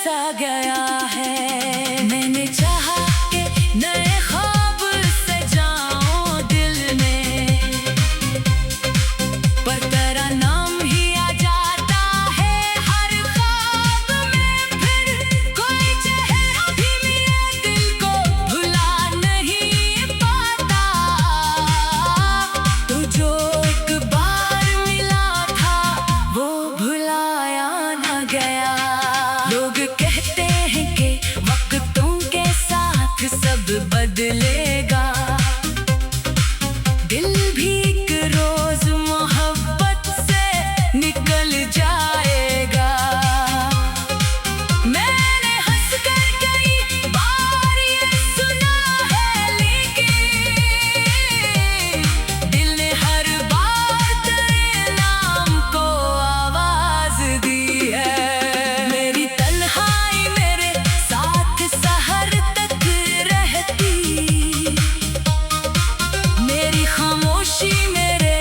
सा गया है। मैंने चाहा कि नए ख्वाब सजाऊं दिल में, पर तेरा नाम ही आ जाता है हर ख्वाब में। फिर कोई चेहरा भी मेरे दिल को भुला नहीं पाता। तो जो एक बार मिला था वो भुलाया न गया। लोग कहते हैं कि वक्तों के साथ सब बदलेगा, दिल भी एक रोज मोहब्बत से निकल जाएगा। मैंने हंस कर कई बार ये सुना है, लेकिन दिल ने हर बार तेरे नाम को आवाज दी है। मेरी तन्हाई मेरे साथ सहर तक रहती, मेरी खामोशी मेरे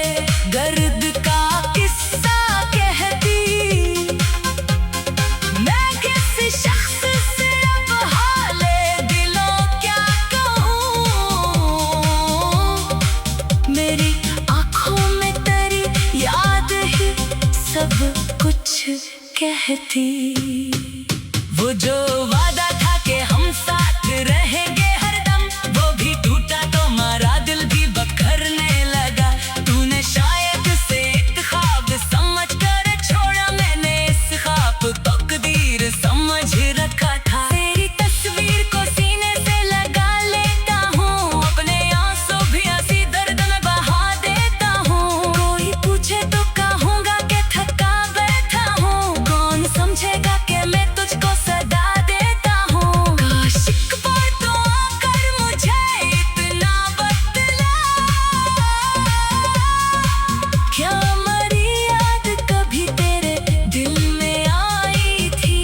दर्द का किस्सा कहती। मैं किसी शख्स से अब हाले दिलों क्या कहूँ, मेरी आँखों में तेरी याद ही सब कुछ कहती। वो जो वादा था कि हम साथ रहेंगे हरदम, वो भी टूटा तो हमारा दिल भी बखरने लगा। तूने शायद से एक ख्वाब समझ कर छोड़ा, मैंने इस ख्वाब को तकदीर समझ रखा था। तेरी तस्वीर को सीने से लगा लेता हूँ, अपने आंसू भी हंसी दर्द में बहा देता हूँ। कोई पूछे तो कहूँगा कि थका बैठा हूँ, कौन समझेगा कि मैं तुझको सदा देता हूँ। काश एक बार तो आकर मुझे इतना बतला, क्या मेरी याद कभी तेरे दिल में आई थी?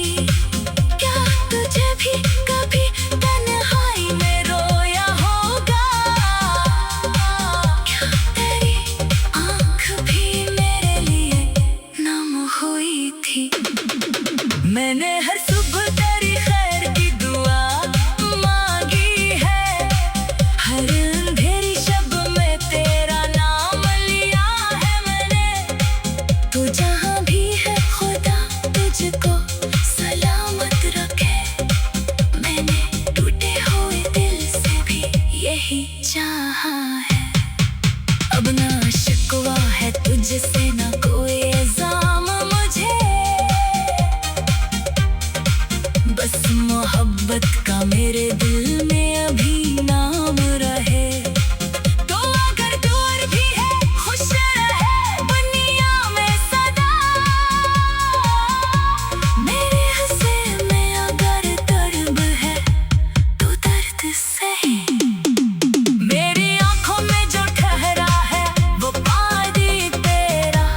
क्या तुझे भी कभी तन्हाई में रोया होगा? क्या तेरी आँख भी मेरे लिए नम हुई थी? मैंने हर सुबह तेरी खैर की दुआ मांगी है, हर अंधेरी शब में तेरा नाम लिया है मैंने। तू जहाँ भी है खुदा तुझको सलामत रखे, मैंने टूटे हुए दिल से भी यही चाहा है। अब ना शिकवा है तुझसे ना कोई इल्जाम मुझे, बस मोहब्बत का मेरे दिल में अभी नाम रहे। तो अगर दूर भी है खुश रहे दुनिया में सदा, मेरे हंसे में अगर दर्द है तो दर्द सही। मेरी आंखों में जो ठहरा है वो पानी तेरा,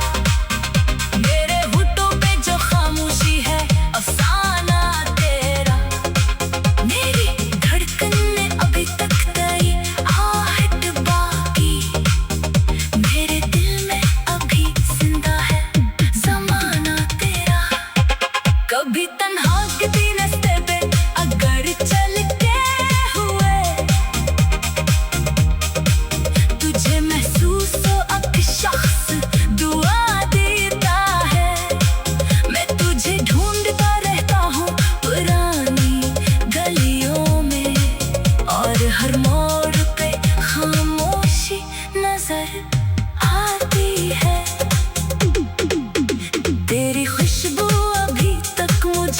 मेरे होठों पे जो खामोशी है अफसाना तेरा। मेरी धड़कन में अभी तक तेरी आहट बाकी, मेरे दिल में अभी जिंदा है ज़माना तेरा। कभी तन्हा किसी रास्ते पे अगर चलते हुए तुझे महसूस हो अब शख्स दुआ देता है। मैं तुझे ढूंढता रहता हूँ पुरानी गलियों में, और हर मोड़ पे खामोशी नजर आती है। तेरी खुशबू अभी तक मुझे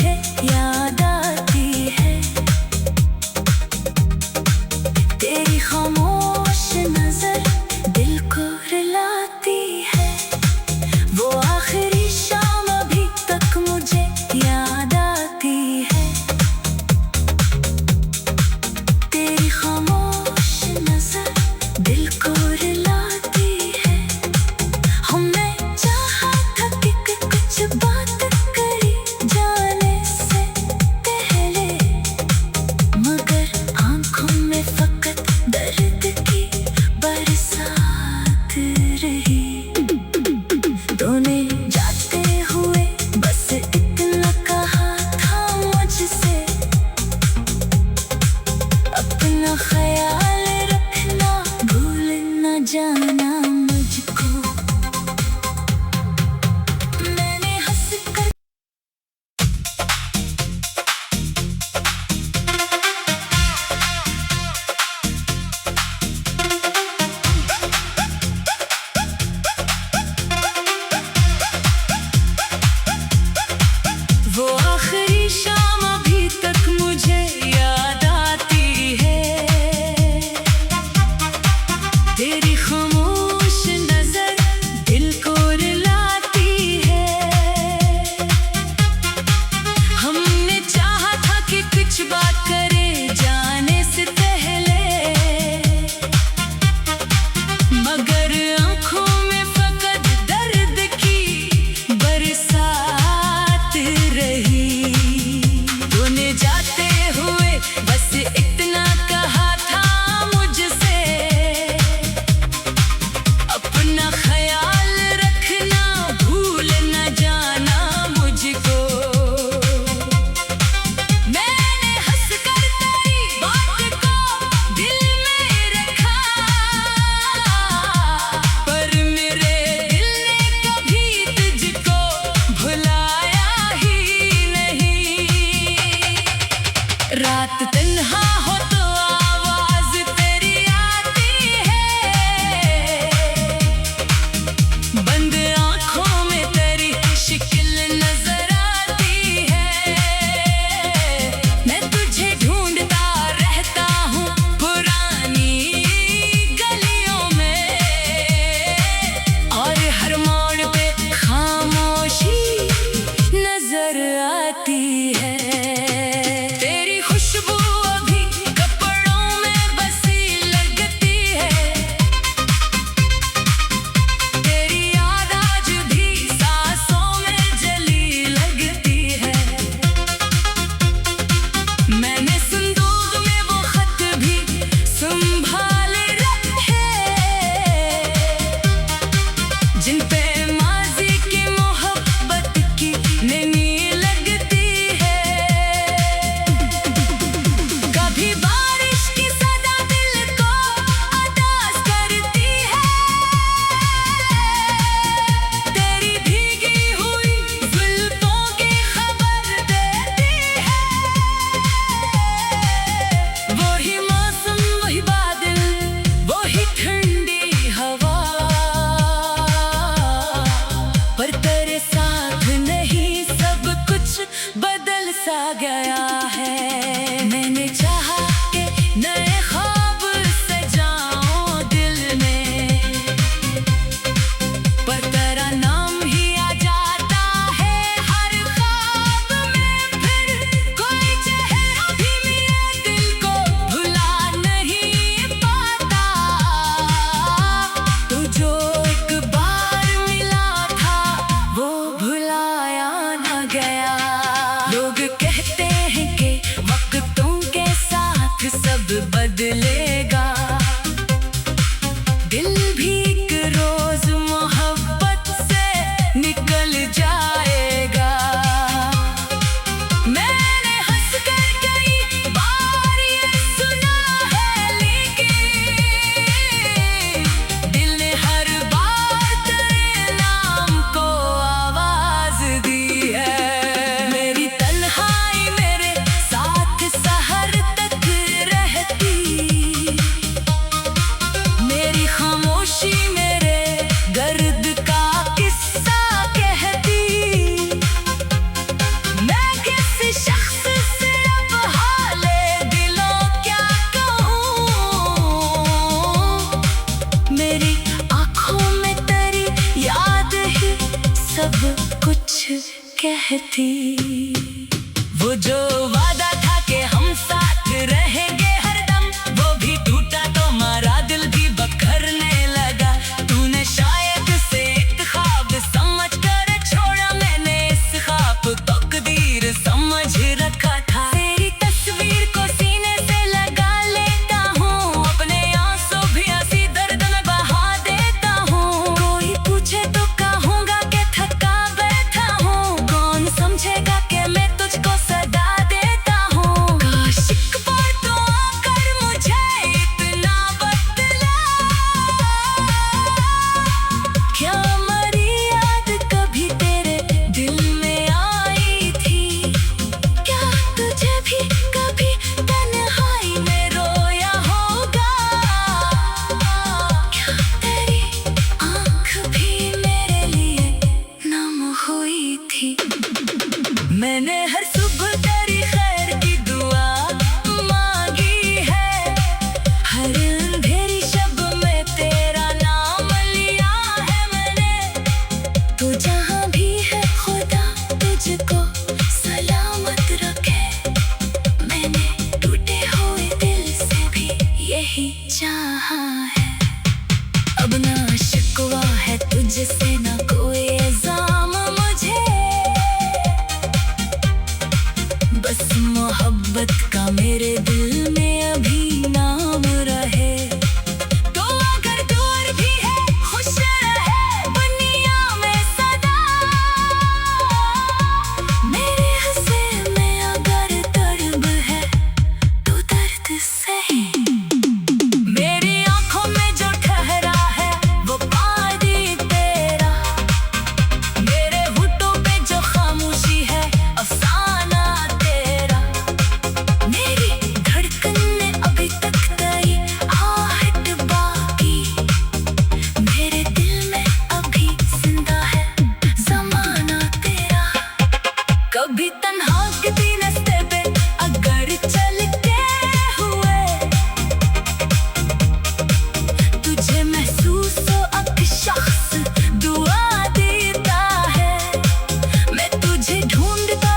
नजर आती है। तेरी खुशबू अभी कपड़ों में बसी लगती है, तेरी याद आज भी सांसों में जली लगती है। मैंने संदूक में वो खत भी संभाल रखे, जिन पे माजी की मोहब्बत की नमी लगती है। कभी बारिश की सदा दिल को उदास करती है, तेरी भीगी हुई जुल्फों की खबर देती है। वही मौसम, वही बादल, वही ठंडी हवा, पर तेरे साथ नहीं सब कुछ बदल सा गया है। मैंने चाहा कि नए ख्वाब सजाऊं दिल में, पर तेरा नाम ही आ जाता है हर ख्वाब में। फिर कोई चेहरा भी मेरे दिल को भुला नहीं पाता। तू जो एक बार मिला था वो भुलाया न गया। लोग कहते हैं कि वक्तों के साथ सब बदलेगा, दिल भी एक रोज मोहब्बत से निकल जाएगा। मैंने हंस कर कई बार ये सुना है, लेकिन दिल ने हर बार तेरे नाम को आवाज दी है। मेरी तन्हाई मेरे साथ सहर तक रहती, मेरी खामोशी मेरे गर्द का किस्सा कहती। मैं किसी शख्स से अब हाले दिलों क्या कहूँ, मेरी आँखों में तेरी याद ही सब कुछ कहती। वो जो वादा था कि हम साथ रहेंगे हरदम, वो भी टूटा तो हमारा दिल भी बखरने लगा। तूने शायद से एक ख्वाब समझ कर छोड़ा, मैंने इस ख्वाब को तकदीर समझ रखा था। तेरी तस्वीर को सीने से लगा लेता हूँ, अपने आंसू भी हंसी दर्द में बहा देता हूँ। कोई पूछे तो कहूँगा कि थका बैठा हूँ, कौन समझेगा कि मैं तुझको सदा देता हूँ। काश एक बार तो आकर मुझे इतना बतला, क्या हमारी याद कभी तेरे दिल में आई थी? क्या तुझे भी कभी तन्हाई में रोया होगा? क्या तेरी आँख भी मेरे लिए नम हुई थी? मैंने हर सुबह तेरी खैर की दुआ मांगी है, हर अंधेरी शब में तेरा नाम लिया है मैंने। तू जहाँ भी है खुदा तुझको सलामत रखे, मैंने टूटे हुए दिल से भी यही चाहा है। अब ना शिकवा है तुझसे, ना कोई इल्जाम मुझे, बस मोहब्बत का मेरे दिल में अभी नाम रहे। तो अगर दूर भी है खुश रहे दुनिया में सदा, मेरे हंसे में अगर दर्द है तो दर्द सही। मेरी आँखों में जो ठहरा है वो पानी तेरा, मेरे होठों पे जो खामोशी है अफसाना तेरा। मेरी धड़कन में अभी तक तेरी आहट बाकी, मेरे दिल में अभी जिंदा है ज़माना तेरा। कभी तन्हा किसी रास्ते पे अगर चलते हुए तुझे महसूस हो अब शख्स दुआ देता है, मैं तुझे ढूंढता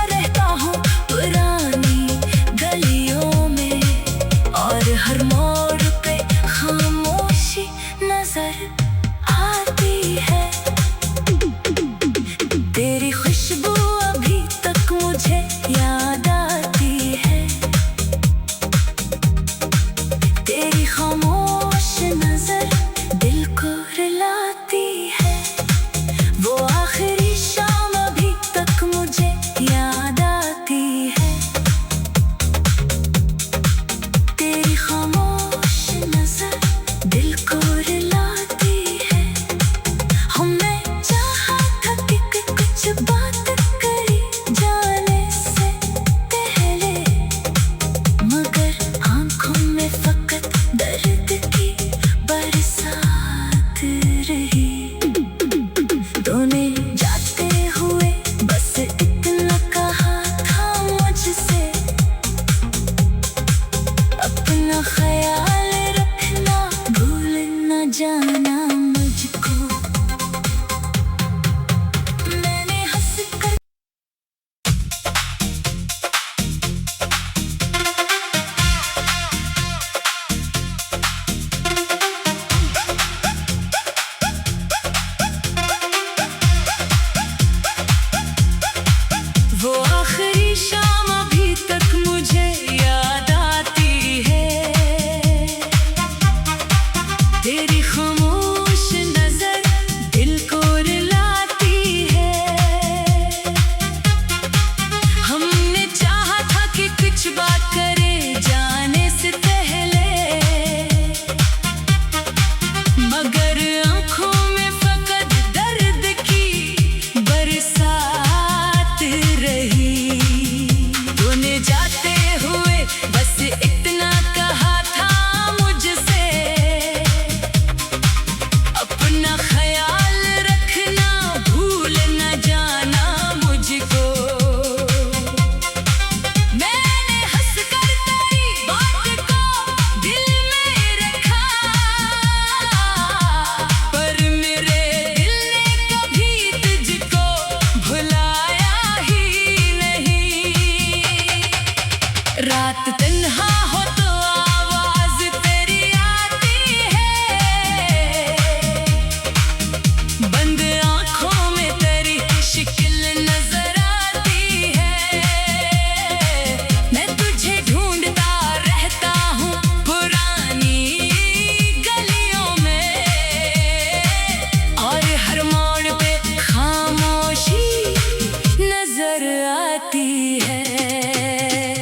रहती है।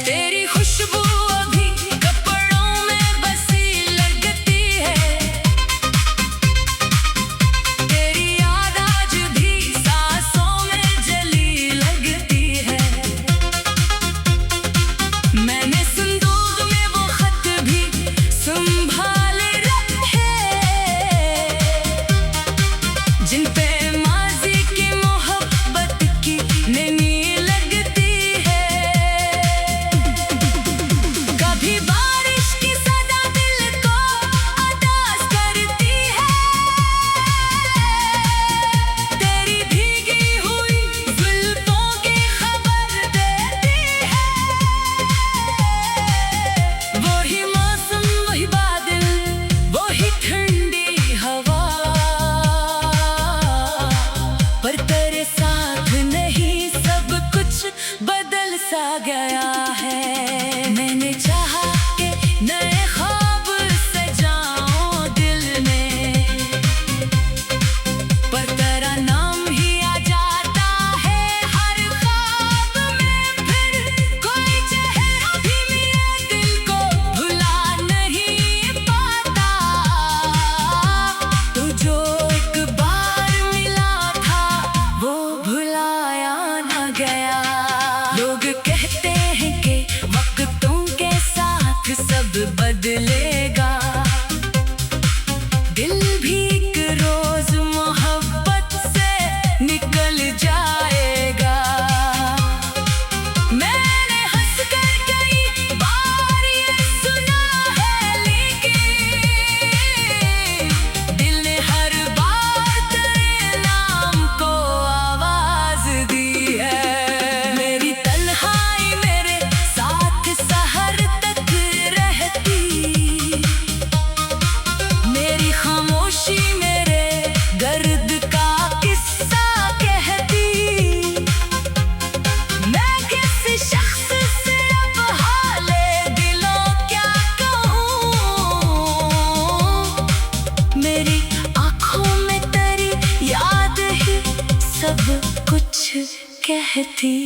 तेरी खुशबू अभी कपड़ों में बसी लगती है, तेरी याद आज भी सांसों में जली लगती है। मैंने संदूक में वो खत भी संभाल रखे, जिन पे माजी की मोहब्बत की नैनी लगती है। कभी बारिश की सदा दिल को उदास करती है, तेरी भीगी हुई जुल्फों की खबर देती है। वही मौसम, वही बादल, वही ठंडी हवा, पर तेरे साथ नहीं सब कुछ बदल सा गया है। मैंने चाहा कि नए ख्वाब सजाऊं दिल में, पर तेरा नाम ही आ जाता है हर ख्वाब में। फिर कोई चेहरा भी मेरे दिल को भुला नहीं पाता। तू जो एक बार मिला था वो भुलाया न गया। लोग कहते हैं कि वक्तों के साथ सब बदलेगा, दिल भी एक रोज मोहब्बत से निकल जाएगा। मैंने हंस कर कई बार ये सुना है, लेकिन दिल ने हर बार तेरे नाम को आवाज दी है। मेरी तन्हाई मेरे साथ सहर तक रहती, मेरी खामोशी मेरे दर्द का किस्सा कहती। मैं किसी शख्स से अब हाले दिलों क्या कहूँ, मेरी आँखों में तेरी याद ही सब कुछ कहती।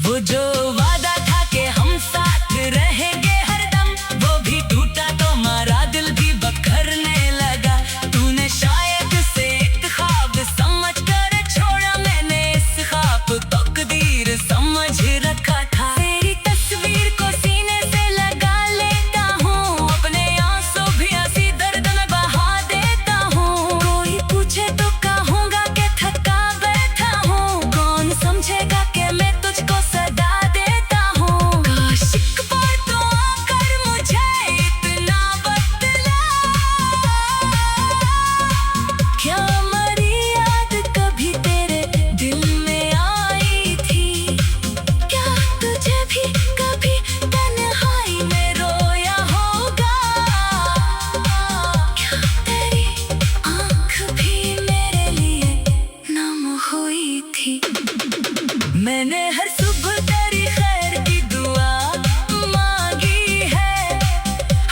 वो जो वादा था कि हम साथ रहेंगे हरदम, वो भी टूटा तो हमारा दिल भी बखरने लगा। तूने शायद से एक ख्वाब समझ कर छोड़ा, मैंने इस ख्वाब तकदीर समझ रखा था। तेरी तस्वीर को सीने से लगा लेता हूँ, अपने आंसू भी हंसी दर्द में बहा देता हूँ। कोई पूछे तो कहूँगा कि थका बैठा हूँ, कौन समझेगा कि मैं तुझको सदा देता हूँ। काश एक बार तो आकर मुझे इतना बतला, क्या हमारी याद कभी तेरे दिल में आई थी? क्या तुझे भी कभी तन्हाई में रोया होगा? क्या तेरी आँख भी मेरे लिए नम हुई थी? मैंने हर सुबह तेरी खैर की दुआ मांगी है,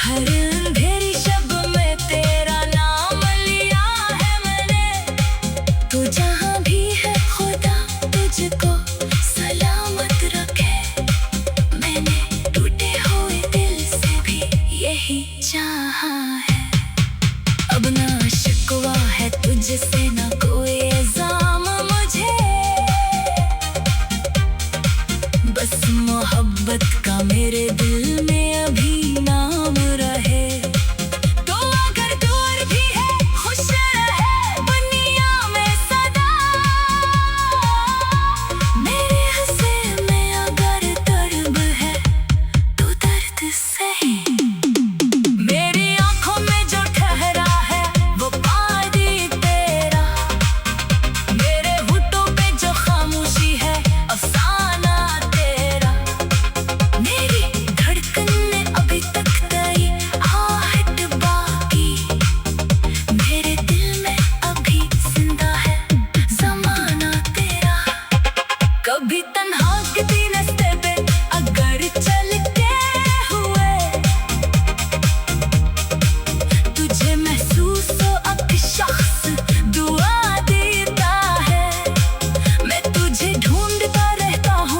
हर अंधेरी शब में तेरा नाम लिया है मैंने। तू जहाँ भी है खुदा तुझको सलामत रखे, मैंने टूटे हुए दिल से भी यही चाहा है। अब ना शिकवा है तुझसे, ना कोई इल्जाम मुझे, बस मोहब्बत का मेरे दिल में अभी नाम रहे। तो अगर दूर भी है खुश रहे दुनिया में सदा, मेरे हंसे में अगर दर्द है तो दर्द सही। मेरी आँखों में जो ठहरा है वो पानी तेरा, मेरे होठों पे जो खामोशी है अफसाना तेरा। मेरी धड़कन में अभी तक तेरी आहट बाकी, मेरे दिल में अभी जिंदा है ज़माना तेरा। कभी तन्हा किसी रास्ते पे अगर चलते हुए, तुझे महसूस हो अब शख्स दुआ देता है। मैं तुझे ढूंढता रहता हूँ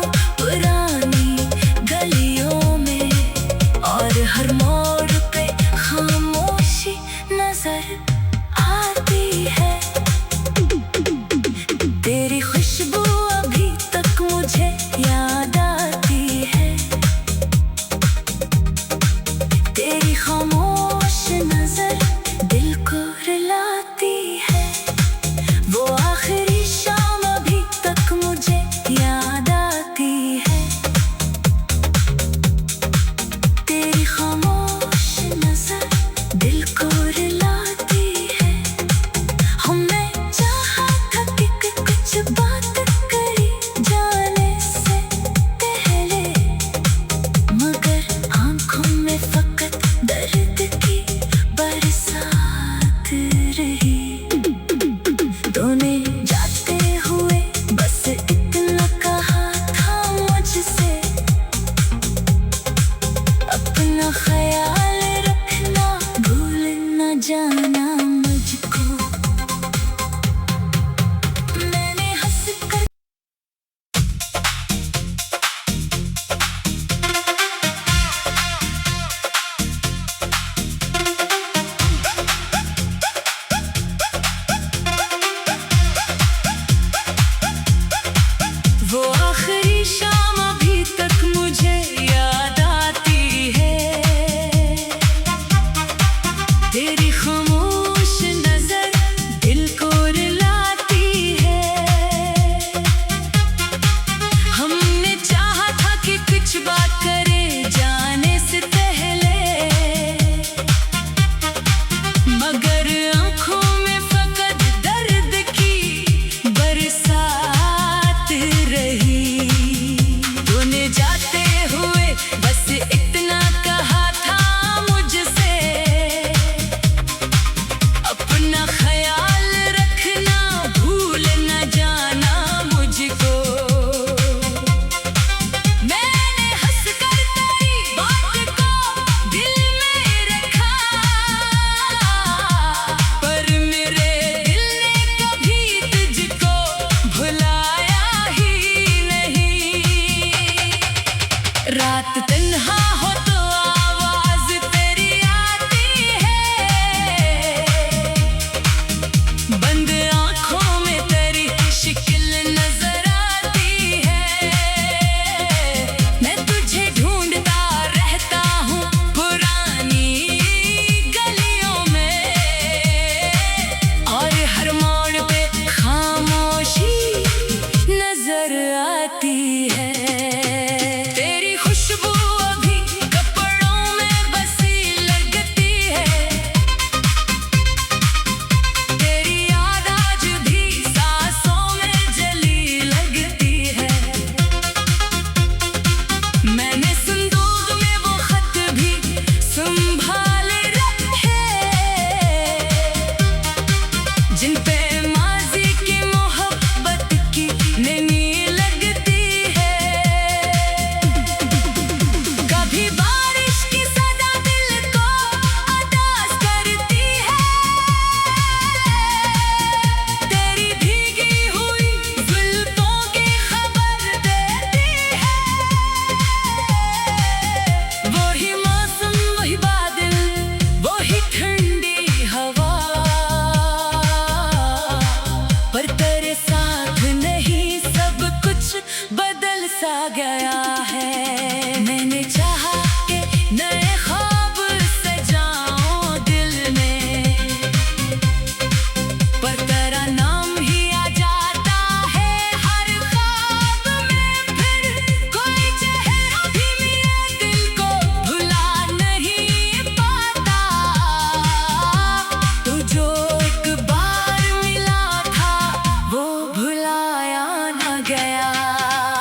ख्याल रखना, भूल न जाना मुझको। मैंने हंस कर वो आखिरी शाम अभी तक मुझे याद आती है। तेरी खामोश नजर दिल को रुलाती है। हमने चाहा था कि कुछ बात करे जाने से पहले, मगर आंखों में फकत दर्द की बरसात रही। तूने जाते हुए बस इतना कहा था मुझसे, अपना ख्याल रखना, भूल न जाना मुझको। मैंने हंस कर तेरी बात को दिल में रखा, पर मेरे दिल ने कभी तुझको भुलाया ही नहीं। रात तन्हा हो तो आवाज तेरी आती है, बंद आंखों में तेरी शक्ल नजर आती है। मैं तुझे ढूंढता रहता हूँ पुरानी गलियों में, और हर मोड़ पे खामोशी नजर आती है। तेरी खुशबू अभी कपड़ों में बसी लगती है, तेरी याद आज भी सांसों में जली लगती है। मैंने संदूक में वो खत भी संभाल रखे, जिन पे माजी की मोहब्बत की नमी लगती है। कभी बारिश की सदा दिल को उदास करती है, तेरी भीगी हुई जुल्फों की खबर देती है। वही मौसम, वही बादल, वही ठंडी हवा, पर तेरे साथ नहीं सब कुछ बदल सा गया है। मैंने चाहा कि नए ख्वाब सजाऊं दिल में, पर तेरा नाम ही आ जाता है हर ख्वाब में। फिर कोई चेहरा भी मेरे दिल को भुला नहीं पाता। तू जो एक बार मिला था वो भुलाया न गया।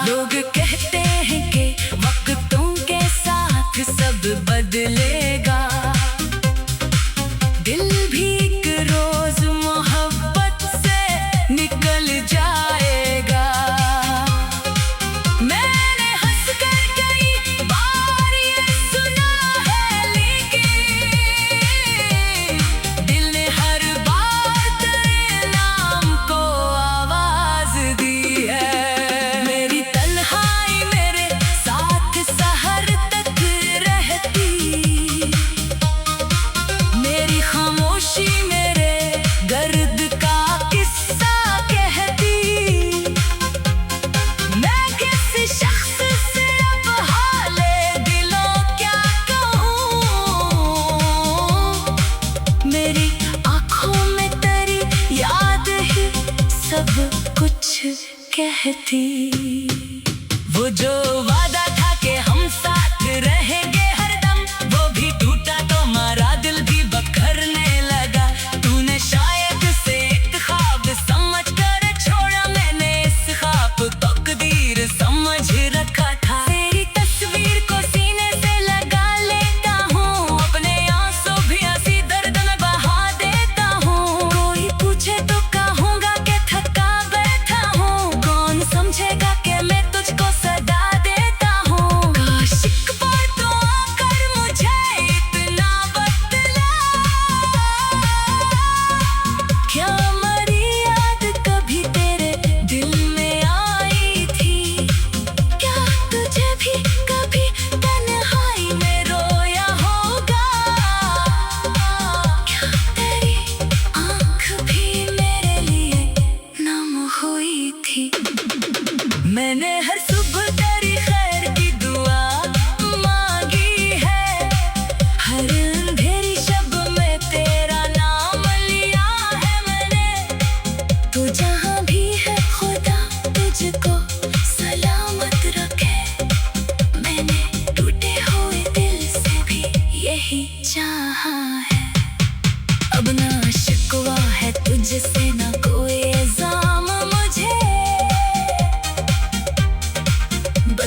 लोग कहते हैं कि वक्तों के साथ सब बदलेगा, दिल भी एक रोज मोहब्बत से निकल जाएगा। मैंने हंस कर कई बार ये सुना है, लेकिन दिल ने हर बार तेरे नाम को आवाज दी है। मेरी तन्हाई मेरे साथ सहर तक रहती, मेरी खामोशी मेरे दर्द का किस्सा कहती। मैं किसी शख्स से अब हाले दिलों क्या कहूँ, मेरी आंखों में तेरी याद ही सब कुछ कहती। वो जो वादा था कि हम साथ रहेंगे हरदम, वो भी टूटा तो हमारा दिल भी बखरने लगा। तूने शायद से एक ख्वाब समझ कर छोड़ा, मैंने इस ख्वाब को तकदीर समझ रखा था। तेरी तस्वीर को सीने से लगा लेता हूँ, अपने आंसू भी हंसी दर्द में बहा देता हूँ। कोई पूछे तो कहूँगा कि थका बैठा हूँ, कौन समझेगा कि मैं तुझको सदा दे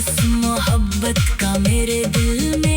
बस मोहब्बत का मेरे दिल में